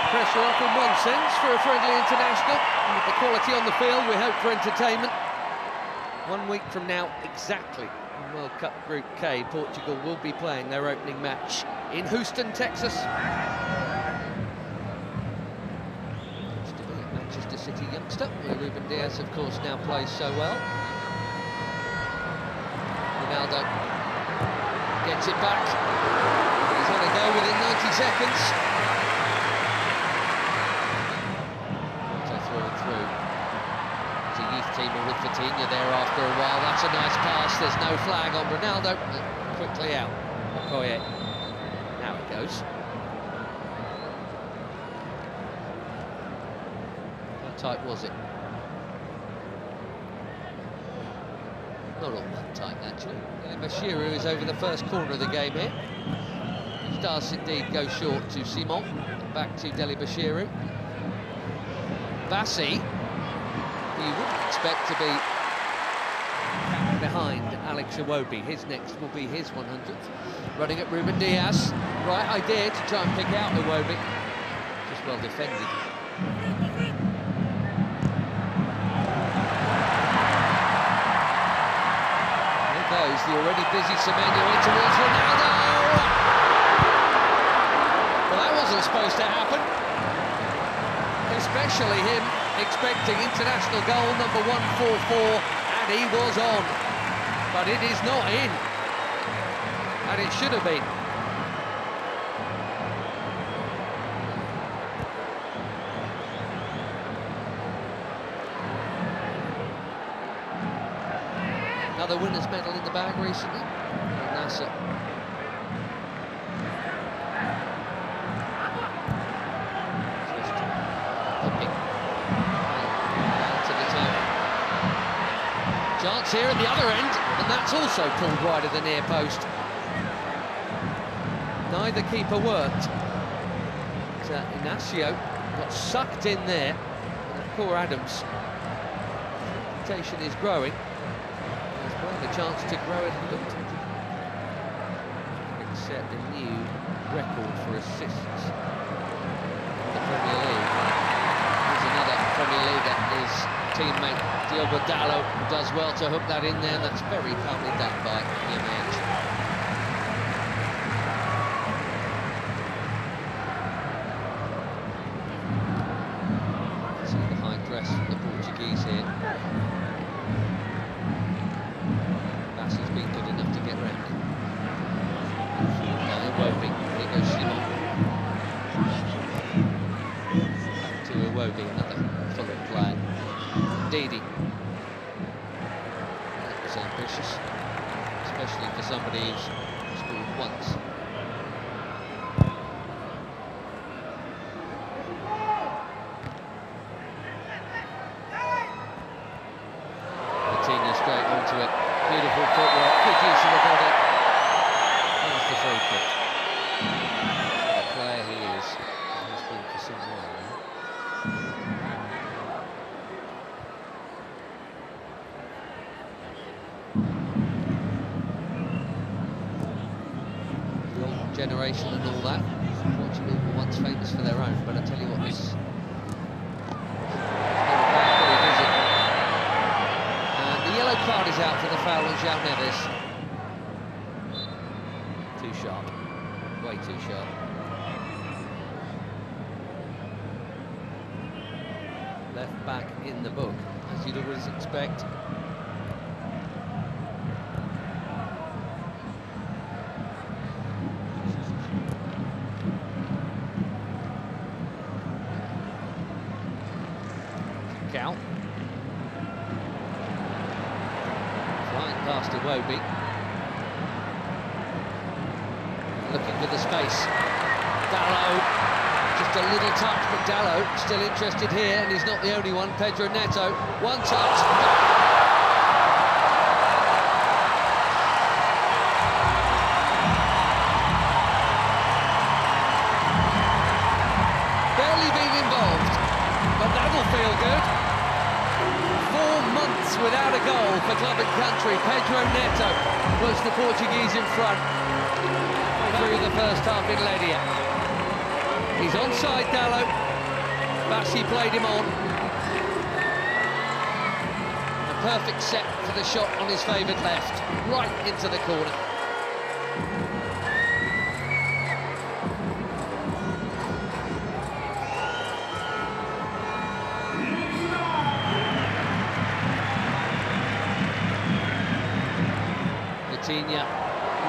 pressure off in one sense for a friendly international. And with the quality on the field, we hope for entertainment. 1 week from now, exactly, in World Cup Group K, Portugal will be playing their opening match in Houston, Texas. Used to be a Manchester City youngster, where Ruben Dias, of course, now plays so well. Ronaldo gets it back. He's had a go within 90 seconds. Through and through. There's a youth teamer with Vitinha there after a while. That's a nice pass. There's no flag on Ronaldo. Quickly out. Okoye. Now it goes. How tight was it? Not all that tight, actually. Bashiru is over the first corner of the game here. He does indeed go short to Simon. Back to Deli Bashiru. Bassi, who you wouldn't expect to be behind Alex Iwobi. His next will be his 100th. Running at Ruben Dias. Right idea to try and pick out Iwobi. Just well defended. There goes the already busy Semenyo in towards Ronaldo. Well, that wasn't supposed to happen. Especially him expecting international goal number 144, and he was on. But it is not in. And it should have been. Another winner's medal in the bag recently. Nasser. Chance here at the other end, and that's also pulled wide of the near post. Neither keeper worked. But, Inacio got sucked in there. And poor Adams. Reputation is growing. He's got a chance to grow it a little. Set a new record for assists in the Premier League. There's another Premier League that his teammate Diogo Dalot does well to hook that in there. That's very calmly done by Jimenez. See the high press from the Portuguese here. Bassi's been good enough to get round it. Iwobi, here goes Simon. Back to Iwobi, another Fulham player. Didi. That was ambitious, especially for somebody who's scored once. Vitinha straight onto it. Beautiful footwork, good use of the body. There's the free kick. The player he is, he's been for some while now. Generation and all that. Portugal were once famous for their own, but I tell you what, this and the yellow card is out for the foul on João Neves. Too sharp, way too sharp. Left back in the book, as you'd always expect. Cal. Flying past Iwobi. Looking for the space. Dalot. Just a little touch, but Dalot still interested here, and he's not the only one. Pedro Neto. One touch. Barely being involved, but that'll feel good. 4 months without a goal for club and country. Pedro Neto puts the Portuguese in front through the first half in Ledia. He's onside, Dallo. Bassi played him on. A perfect set for the shot on his favoured left, right into the corner.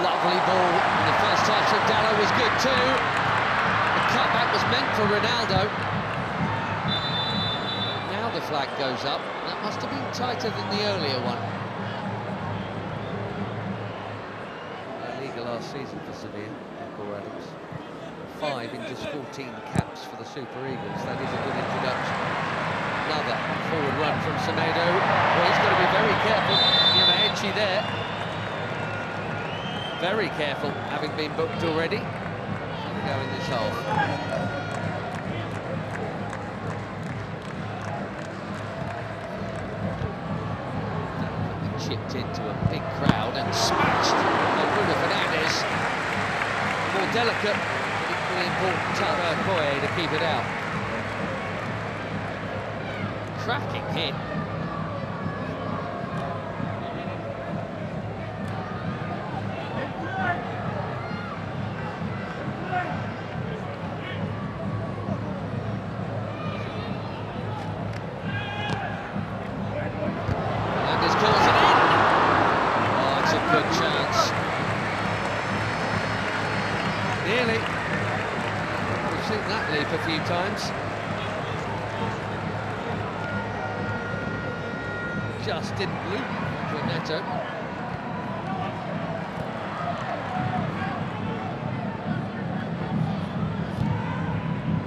Lovely ball, and the first touch of Dallo was good too. The cutback was meant for Ronaldo. Now the flag goes up. That must have been tighter than the earlier one. La Liga last season for Sevilla, Michael Adams. 5 in just 14 caps for the Super Eagles. That is a good introduction. Another forward run from Semedo. Well, he's got to be very careful. Yamaechi there. Very careful, having been booked already. Here we go in this half. Chipped into a big crowd and smashed by Bruno Fernandes. More delicate, but equally important Tara Koye to keep it out. Cracking hit. Nearly. We've seen that leap a few times. Just didn't loop to Neto.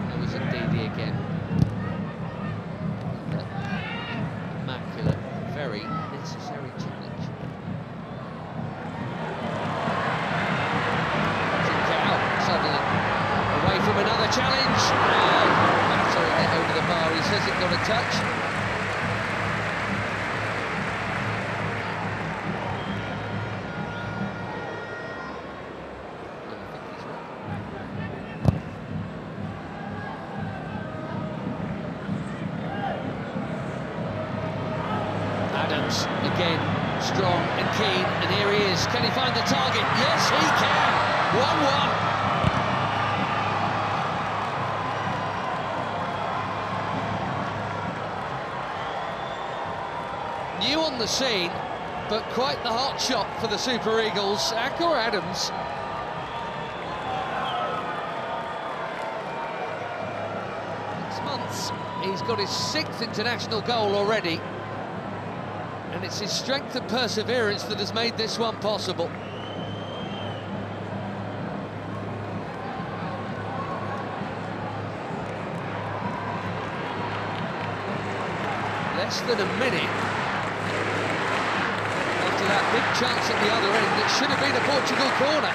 There was Ndidi again. Immaculate, very necessary challenge. Away from another challenge. Battering it over the bar. He says it got a touch. Adams again, strong and keen, and here he is. Can he find the target? Yes, he can. 1-1. New on the scene, but quite the hot shot for the Super Eagles. Akor Adams. Months, he's got his 6th international goal already, and it's his strength and perseverance that has made this one possible. Less than a minute after that big chance at the other end, it should have been a Portugal corner.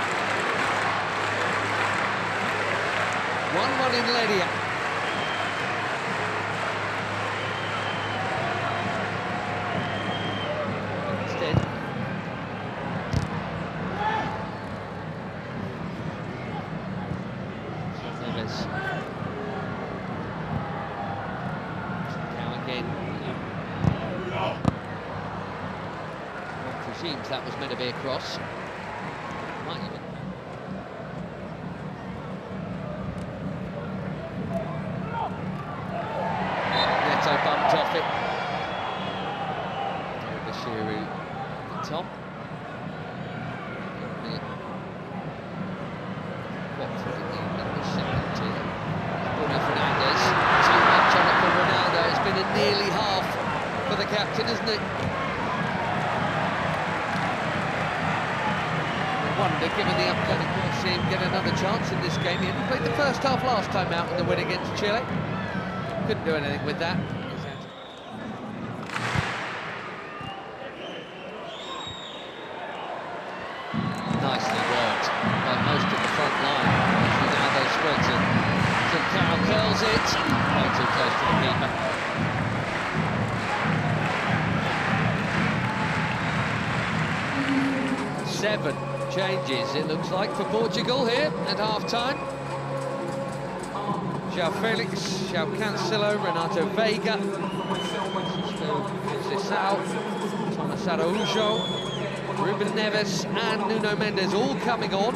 1-1 in Ledia. Instead, Neves. Now again. One presumes that was meant to be a cross. Might even. Neto bumped off it. Bashiru at the top. Watford in the second tier. Bruno Fernandes. Too much on it for Ronaldo. It's been a nearly half for the captain, isn't it? I wonder, given the upcoming, we'll see him get another chance in this game. He only played the first half last time out in the win against Chile. Couldn't do anything with that. Nicely worked by most of the front line. Ronaldo spreads it. Carroll curls it. Way too close to the keeper. Seven changes, it looks like, for Portugal here at half-time. João Felix, João Cancelo, Renato Veiga, Sissao, Thomas Araújo, Ruben Neves and Nuno Mendes all coming on.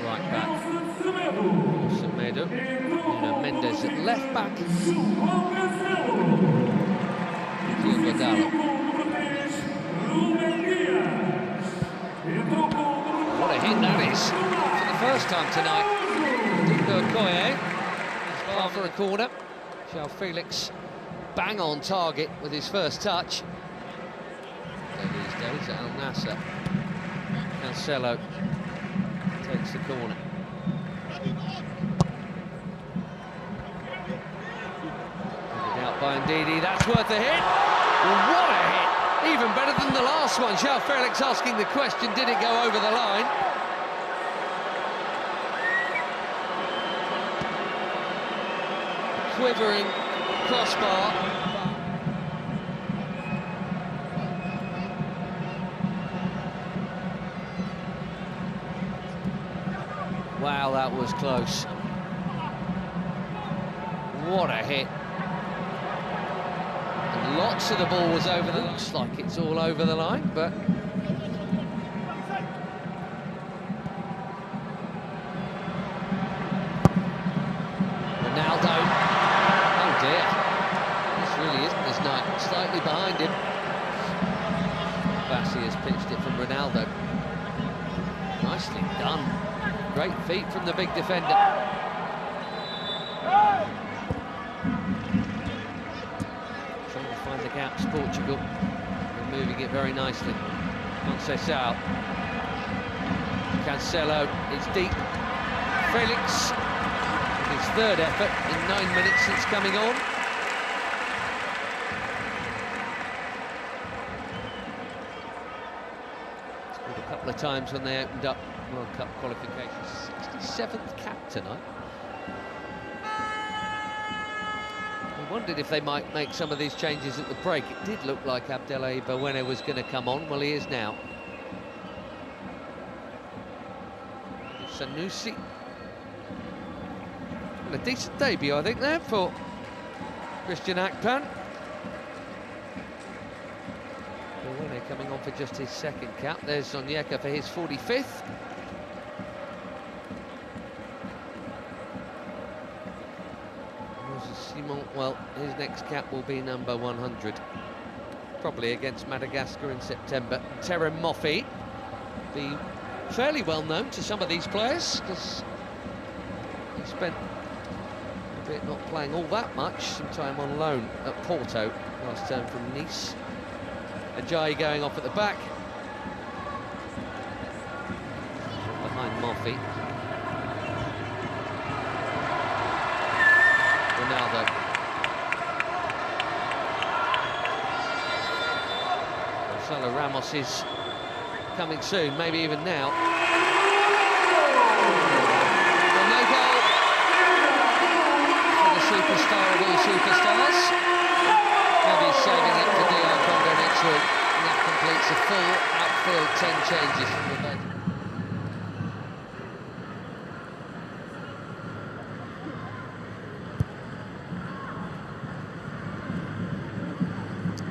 Right back, Semedo, Nuno Mendes at left back, Diogo Dalot. What a hit that is, for the first time tonight. Diogo Koye is far for a corner. João Felix bang on target with his first touch. These days at Al Nassr. Cancelo takes the corner. Out by Ndidi, that's worth a hit. What a hit! Even better than the last one. João Felix asking the question, did it go over the line? Quivering crossbar. Wow, that was close. What a hit. And lots of the ball was over the... Looks like it's all over the line, but... Ronaldo. Oh dear. This really isn't his night. Slightly behind him. Bassi has pitched it from Ronaldo. Nicely done. Great feet from the big defender. Trying to find the gaps, Portugal. They're moving it very nicely. Conceição. Cancelo, it's deep. Felix, his third effort in 9 minutes since coming on. Scored a couple of times when they opened up World Cup qualifications. 67th cap tonight. We wondered if they might make some of these changes at the break. It did look like Abdelai Bawene was going to come on. Well, he is now. Sanusi. Well, a decent debut, I think, there for Christian Akpan. Bawene coming on for just his second cap. There's Onyeka for his 45th. Simon, well, his next cap will be number 100. Probably against Madagascar in September. Terem Moffi, be fairly well known to some of these players, because he spent a bit not playing all that much, some time on loan at Porto last term from Nice. Ajayi going off at the back. Behind Moffi. Ronaldo. Gonzalo Ramos is coming soon, maybe even now. Well, no goal for the superstar of all superstars. Maybe he's saving it for DR Congo next week, and that completes a full outfield 10 changes from the bench.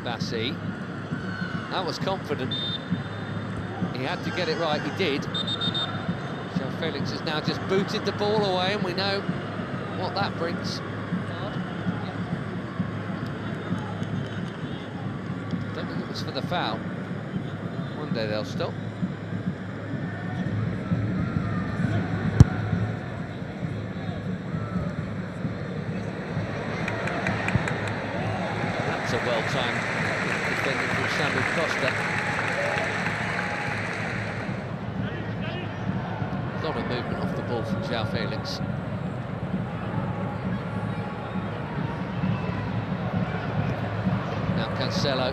Bassi, that was confident. He had to get it right, he did. João Felix has now just booted the ball away, and we know what that brings. Don't think it was for the foul. One day they'll stop. That's a well-timed defending from Samuel Costa. A lot of movement off the ball from João Felix. Now Cancelo.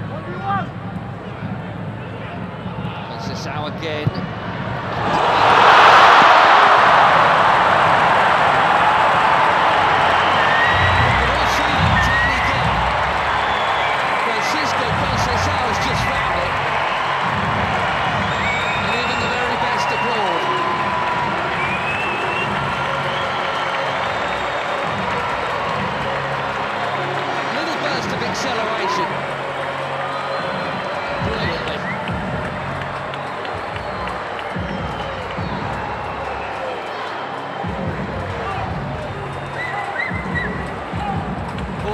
Conceição again.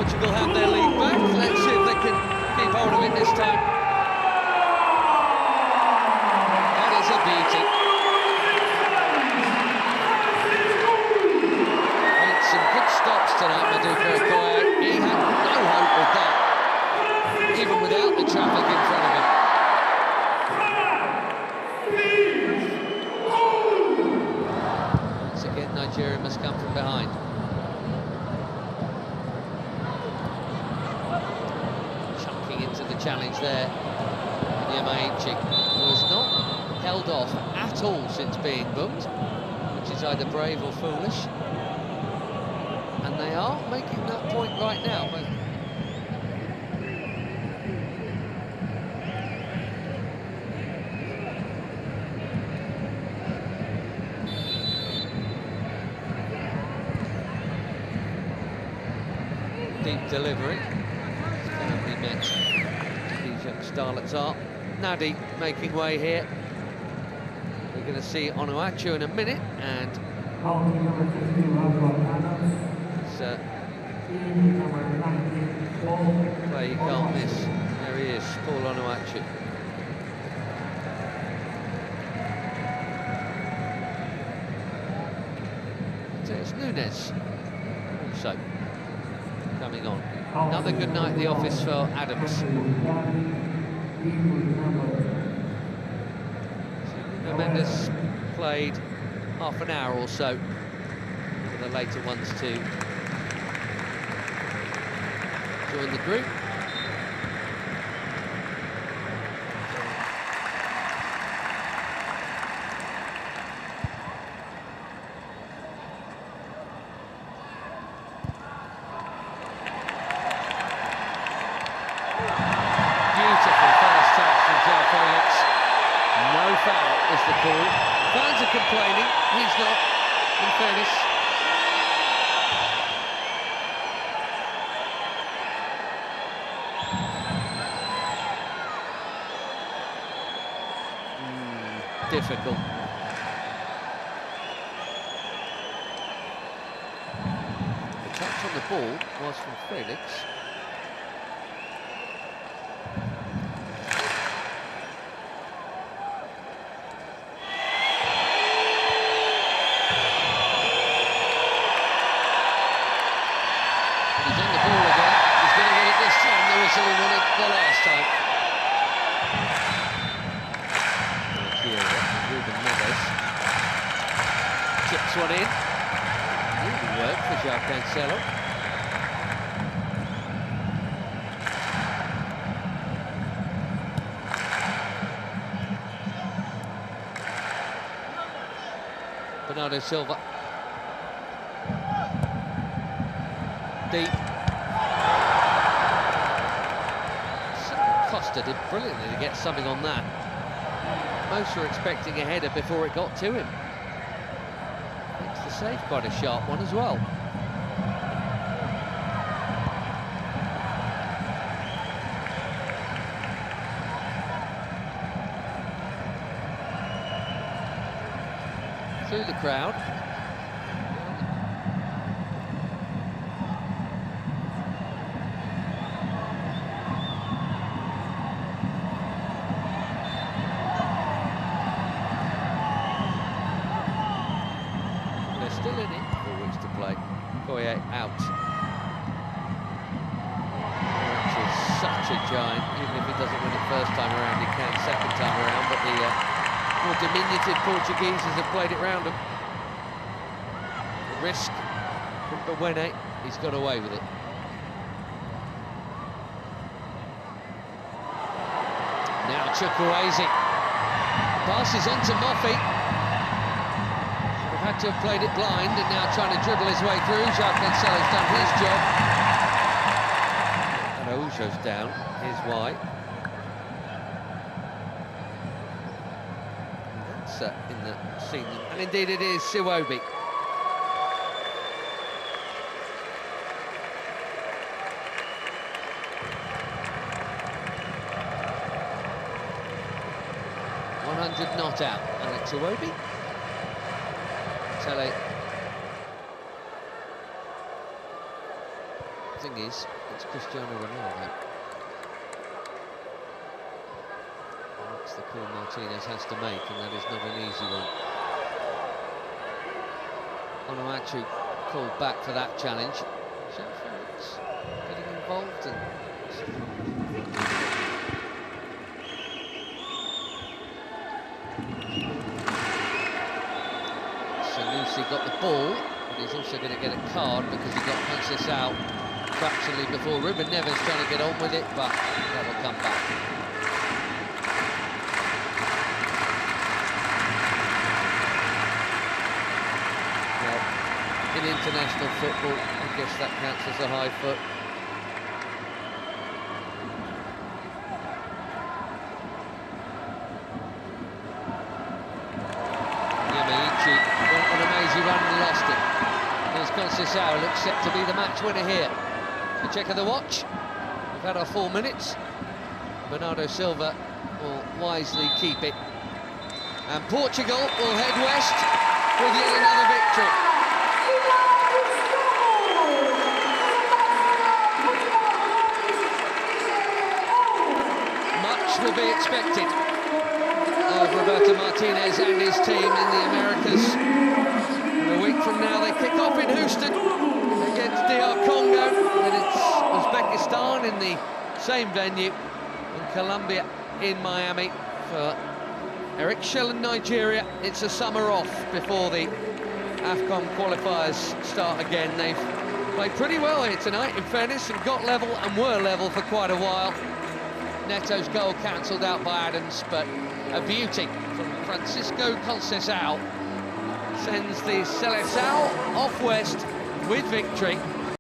Portugal have their lead back. Let's see if they can keep hold of it this time. That is a beauty. Made some good stops tonight, Maduka Okoye. He had no hope with that, even without the traffic in front of him. Once again, Nigeria must come from behind. Into the challenge there, Nyamaichi was not held off at all since being booked, which is either brave or foolish, and they are making that point right now. Deep delivery. Met these young starlets are. Nadi making way here. We're going to see Onuachu in a minute, and it's play you can't miss. There he is, Paul Onuachu. So it's Nunes also coming on. Another good night at the office for Adams. So Mendes played half an hour or so for the later ones to join the group. No foul is the call. Fans are complaining, he's not, in fairness. Difficult. The touch on the ball was from Felix. He won it the last time. Ruben Neves chips one in. Really worked for João Cancelo. Bernardo Silva. Deep. Costa did brilliantly to get something on that. Most were expecting a header before it got to him. Makes the save quite a sharp one as well. Through the crowd. Still in it, 4 weeks to play. Okoye out. Which is such a giant. Even if he doesn't win it first time around, he can second time around. But the more diminutive Portugueses have played it round him. The risk from Bawene, he's got away with it. Now Chukwueze passes on to Moffi. Had to have played it blind, and now trying to dribble his way through. João Cancelo's done his job. And Araujo's down. Here's why. And that's in the scene. And indeed it is Siwobi. not out. Alex Iwobi. Tele. thing is, it's Cristiano Ronaldo. That's the call Martinez has to make, and that is not an easy one. Onuachu called back for that challenge. Sheffield getting involved and Sanusi got the ball, but he's also going to get a card because he got Francis out fractionally before. Ruben Neves trying to get on with it, but that will come back. In international football, I guess that counts as a high foot. Yamaichi went on an amazing run and lost it. Here's Conceição, looks set to be the match winner here. A check of the watch. We've had our 4 minutes. Bernardo Silva will wisely keep it. And Portugal will head west with yet another victory. Will be expected of Roberto Martinez and his team in the Americas. And a week from now they kick off in Houston against DR Congo, and it's Uzbekistan in the same venue, and Colombia in Miami for Eric Shell and Nigeria. It's a summer off before the AFCON qualifiers start again. They've played pretty well here tonight, in fairness, and got level and were level for quite a while. Neto's goal cancelled out by Adams, but a beauty from Francisco Conceição sends the Seleção off west with victory.